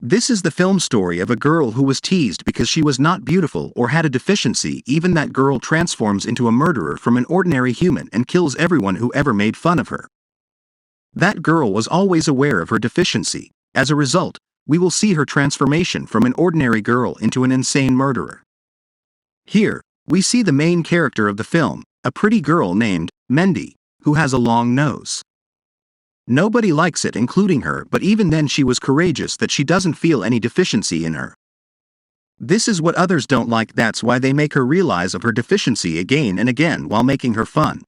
This is the film story of a girl who was teased because she was not beautiful or had a deficiency. Even that girl transforms into a murderer from an ordinary human and kills everyone who ever made fun of her. That girl was always aware of her deficiency. As a result, we will see her transformation from an ordinary girl into an insane murderer. Here, we see the main character of the film, a pretty girl named Mendy, who has a long nose. Nobody likes it, including her, but even then she was courageous that she doesn't feel any deficiency in her. This is what others don't like. That's why they make her realize of her deficiency again and again while making her fun.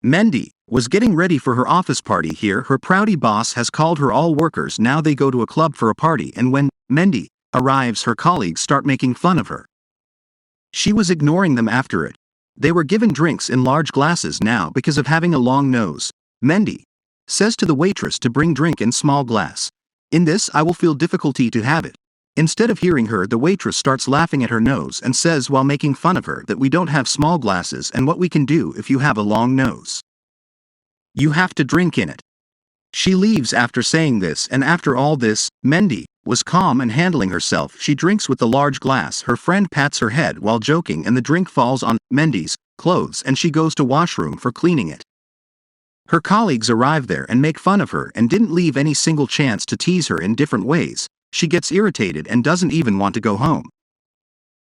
Mendy was getting ready for her office party. Here her proudy boss has called her all workers. Now they go to a club for a party, and when Mendy arrives her colleagues start making fun of her. She was ignoring them after it. They were given drinks in large glasses now because of having a long nose. Mendy says to the waitress to bring drink in small glass. In this I will feel difficulty to have it. Instead of hearing her, the waitress starts laughing at her nose and says while making fun of her that we don't have small glasses and what we can do if you have a long nose. You have to drink in it. She leaves after saying this, and after all this, Mendy was calm and handling herself. She drinks with the large glass. Her friend pats her head while joking and the drink falls on Mendy's clothes and she goes to washroom for cleaning it. Her colleagues arrive there and make fun of her and didn't leave any single chance to tease her in different ways. She gets irritated and doesn't even want to go home.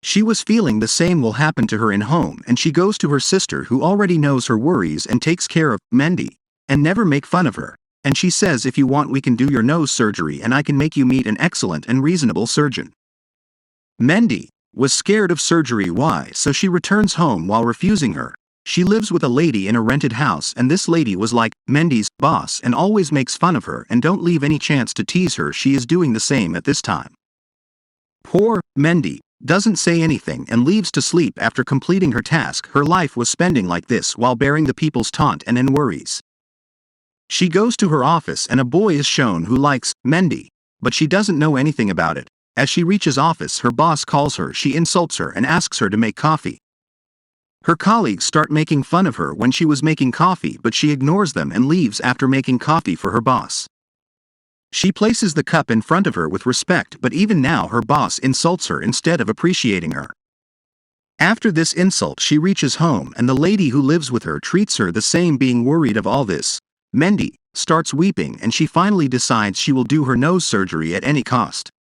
She was feeling the same will happen to her in home, and she goes to her sister who already knows her worries and takes care of Mendy and never make fun of her. And she says, if you want we can do your nose surgery and I can make you meet an excellent and reasonable surgeon. Mendy was scared of surgery. Why? So she returns home while refusing her. She lives with a lady in a rented house, and this lady was like Mendy's boss and always makes fun of her and don't leave any chance to tease her. She is doing the same at this time. Poor Mendy doesn't say anything and leaves to sleep after completing her task. Her life was spending like this while bearing the people's taunt and worries. She goes to her office and a boy is shown who likes Mendy, but she doesn't know anything about it. As she reaches office, her boss calls her. She insults her and asks her to make coffee. Her colleagues start making fun of her when she was making coffee, but she ignores them and leaves after making coffee for her boss. She places the cup in front of her with respect, but even now her boss insults her instead of appreciating her. After this insult, she reaches home and the lady who lives with her treats her the same. Being worried of all this, Mendy starts weeping and she finally decides she will do her nose surgery at any cost.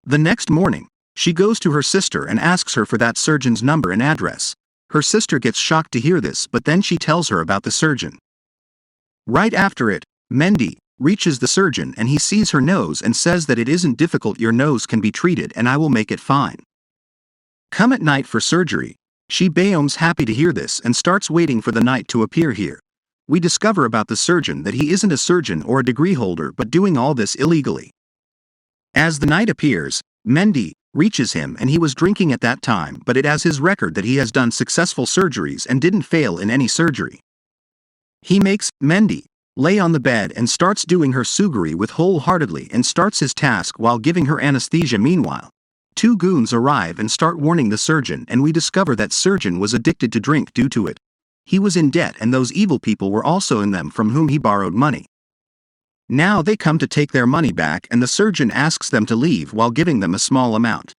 The next morning, she goes to her sister and asks her for that surgeon's number and address. Her sister gets shocked to hear this, but then she tells her about the surgeon. Right after it, Mendy reaches the surgeon and he sees her nose and says that it isn't difficult. Your nose can be treated and I will make it fine. Come at night for surgery. She becomes happy to hear this and starts waiting for the night to appear. Here we discover about the surgeon that he isn't a surgeon or a degree holder but doing all this illegally. As the night appears, Mendy reaches him and he was drinking at that time, but it has his record that he has done successful surgeries and didn't fail in any surgery. He makes Mendy lay on the bed and starts doing her surgery with wholeheartedly and starts his task while giving her anesthesia. Meanwhile, two goons arrive and start warning the surgeon, and we discover that surgeon was addicted to drink. Due to it, he was in debt and those evil people were also in them from whom he borrowed money. Now they come to take their money back and the surgeon asks them to leave while giving them a small amount.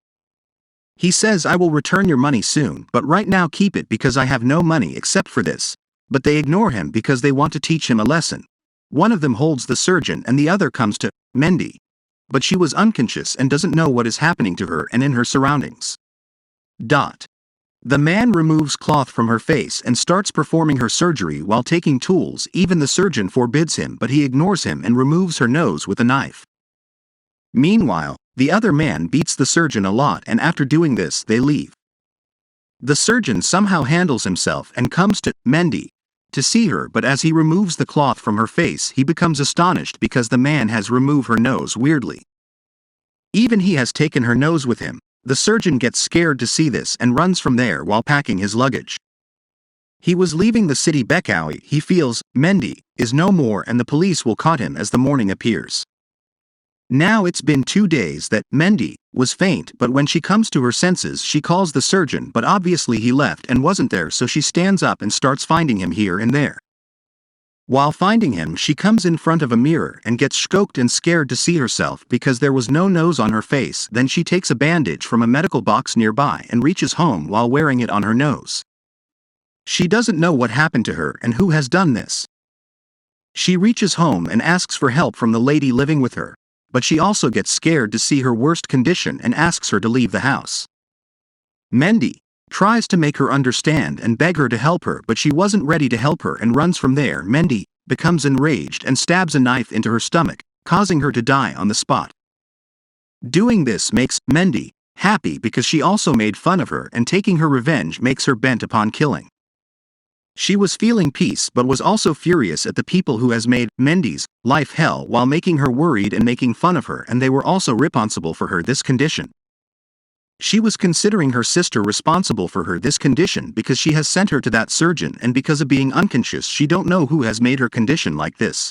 He says, I will return your money soon, but right now keep it because I have no money except for this. But they ignore him because they want to teach him a lesson. One of them holds the surgeon and the other comes to Mendy. But she was unconscious and doesn't know what is happening to her and in her surroundings. The man removes cloth from her face and starts performing her surgery while taking tools. Even the surgeon forbids him, but he ignores him and removes her nose with a knife. Meanwhile, the other man beats the surgeon a lot, and after doing this they leave. The surgeon somehow handles himself and comes to Mendy to see her, but as he removes the cloth from her face he becomes astonished because the man has removed her nose weirdly. Even he has taken her nose with him. The surgeon gets scared to see this and runs from there while packing his luggage. He was leaving the city Bekawi. He feels Mendy is no more and the police will caught him as the morning appears. Now it's been 2 days that Mendy was faint, but when she comes to her senses she calls the surgeon, but obviously he left and wasn't there, so she stands up and starts finding him here and there. While finding him, she comes in front of a mirror and gets shocked and scared to see herself because there was no nose on her face. Then she takes a bandage from a medical box nearby and reaches home while wearing it on her nose. She doesn't know what happened to her and who has done this. She reaches home and asks for help from the lady living with her, but she also gets scared to see her worst condition and asks her to leave the house. Mendy tries to make her understand and beg her to help her, but she wasn't ready to help her and runs from there. Mendy becomes enraged and stabs a knife into her stomach, causing her to die on the spot. Doing this makes Mendy happy because she also made fun of her, and taking her revenge makes her bent upon killing. She was feeling peace but was also furious at the people who has made Mendy's life hell while making her worried and making fun of her, and they were also responsible for her this condition. She was considering her sister responsible for her this condition because she has sent her to that surgeon, and because of being unconscious she don't know who has made her condition like this.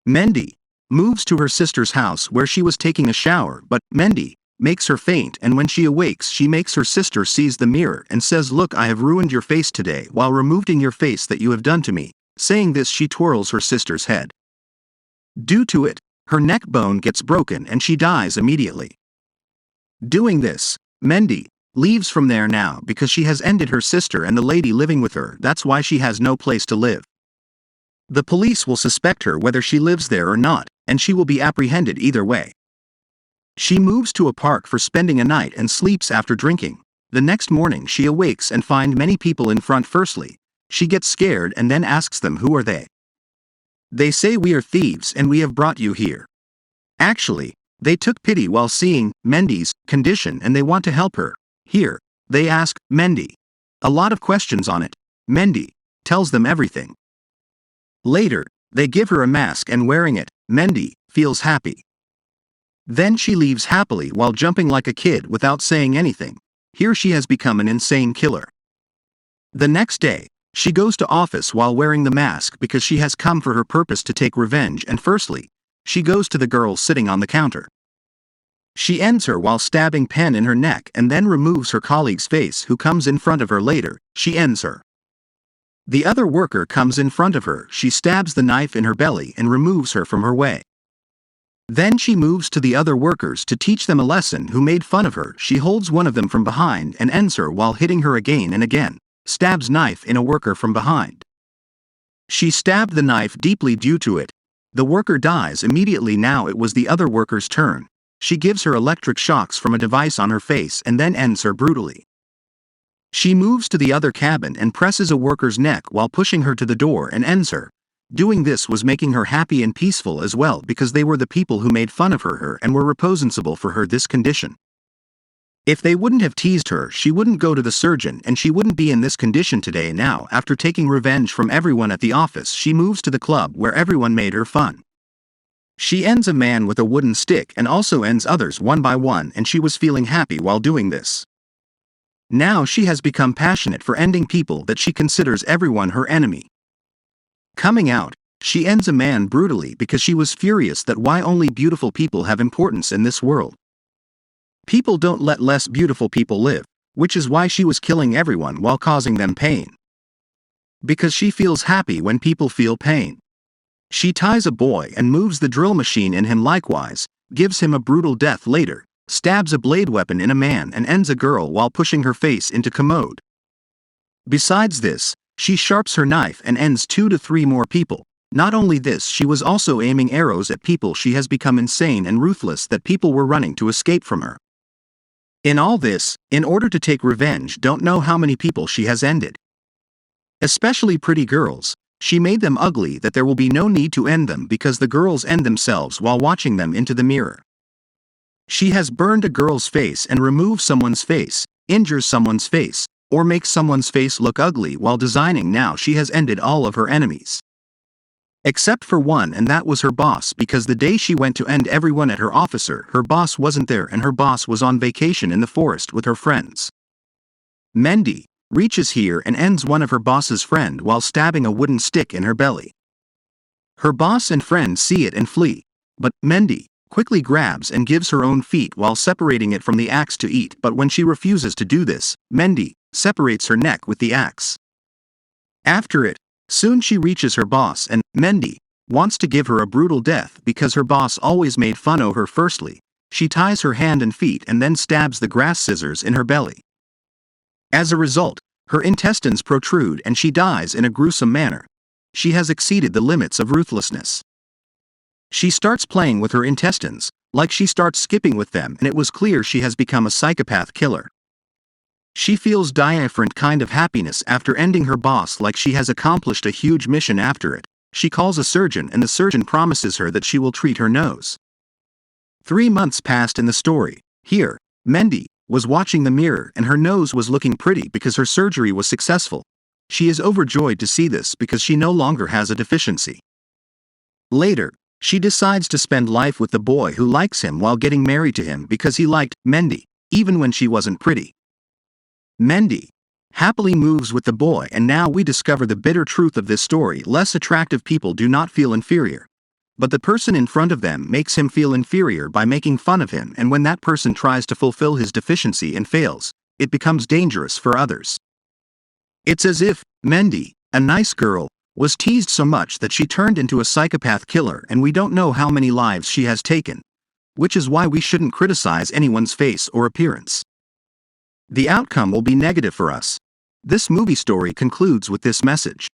Mendy moves to her sister's house where she was taking a shower, but Mendy makes her faint, and when she awakes she makes her sister seize the mirror and says, "Look, I have ruined your face today while removing your face that you have done to me." Saying this, she twirls her sister's head. Due to it, her neck bone gets broken and she dies immediately. Doing this, Mendy leaves from there now because she has ended her sister and the lady living with her. That's why she has no place to live. The police will suspect her whether she lives there or not, and she will be apprehended either way. She moves to a park for spending a night and sleeps after drinking. The next morning she awakes and finds many people in front. Firstly, she gets scared and then asks them, "Who are they?" They say, "We are thieves and we have brought you here." Actually, they took pity while seeing Mendy's condition and they want to help her. Here, they ask Mendy a lot of questions on it. Mendy tells them everything. Later, they give her a mask, and wearing it, Mendy feels happy. Then she leaves happily while jumping like a kid without saying anything. Here she has become an insane killer. The next day, she goes to office while wearing the mask because she has come for her purpose to take revenge, and firstly, she goes to the girl sitting on the counter. She ends her while stabbing pen in her neck and then removes her colleague's face who comes in front of her later. She ends her. The other worker comes in front of her. She stabs the knife in her belly and removes her from her way. Then she moves to the other workers to teach them a lesson who made fun of her. She holds one of them from behind and ends her while hitting her again and again. Stabs knife in a worker from behind. She stabbed the knife deeply. Due to it, the worker dies immediately. Now it was the other worker's turn. She gives her electric shocks from a device on her face and then ends her brutally. She moves to the other cabin and presses a worker's neck while pushing her to the door and ends her. Doing this was making her happy and peaceful as well because they were the people who made fun of her and were responsible for her this condition. If they wouldn't have teased her, she wouldn't go to the surgeon and she wouldn't be in this condition today. Now, after taking revenge from everyone at the office, she moves to the club where everyone made her fun. She ends a man with a wooden stick and also ends others one by one, and she was feeling happy while doing this. Now she has become passionate for ending people that she considers everyone her enemy. Coming out, she ends a man brutally because she was furious that why only beautiful people have importance in this world. People don't let less beautiful people live, which is why she was killing everyone while causing them pain. Because she feels happy when people feel pain. She ties a boy and moves the drill machine in him, likewise, gives him a brutal death later, stabs a blade weapon in a man and ends a girl while pushing her face into commode. Besides this, she sharps her knife and ends 2 to 3 more people. Not only this, she was also aiming arrows at people. She has become insane and ruthless that people were running to escape from her. In all this, in order to take revenge, don't know how many people she has ended. Especially pretty girls. She made them ugly that there will be no need to end them because the girls end themselves while watching them into the mirror. She has burned a girl's face and removed someone's face, injures someone's face, or makes someone's face look ugly while designing. Now she has ended all of her enemies. Except for one, and that was her boss, because the day she went to end everyone at her officer, her boss wasn't there and her boss was on vacation in the forest with her friends. Mendy reaches here and ends one of her boss's friend while stabbing a wooden stick in her belly. Her boss and friend see it and flee, but Mendy quickly grabs and gives her own feet while separating it from the axe to eat, but when she refuses to do this, Mendy separates her neck with the axe. After it, Soon she reaches her boss and, Mendy, wants to give her a brutal death because her boss always made fun of her. Firstly, she ties her hand and feet and then stabs the grass scissors in her belly. As a result, her intestines protrude and she dies in a gruesome manner. She has exceeded the limits of ruthlessness. She starts playing with her intestines, like she starts skipping with them, and it was clear she has become a psychopath killer. She feels different kind of happiness after ending her boss, like she has accomplished a huge mission after it. She calls a surgeon and the surgeon promises her that she will treat her nose. 3 months passed in the story. Here, Mendy was watching the mirror and her nose was looking pretty because her surgery was successful. She is overjoyed to see this because she no longer has a deficiency. Later, she decides to spend life with the boy who likes him while getting married to him because he liked Mendy, even when she wasn't pretty. Mendy happily moves with the boy, and now we discover the bitter truth of this story. Less attractive people do not feel inferior. But the person in front of them makes him feel inferior by making fun of him, and when that person tries to fulfill his deficiency and fails, it becomes dangerous for others. It's as if Mendy, a nice girl, was teased so much that she turned into a psychopath killer, and we don't know how many lives she has taken. Which is why we shouldn't criticize anyone's face or appearance. The outcome will be negative for us. This movie story concludes with this message.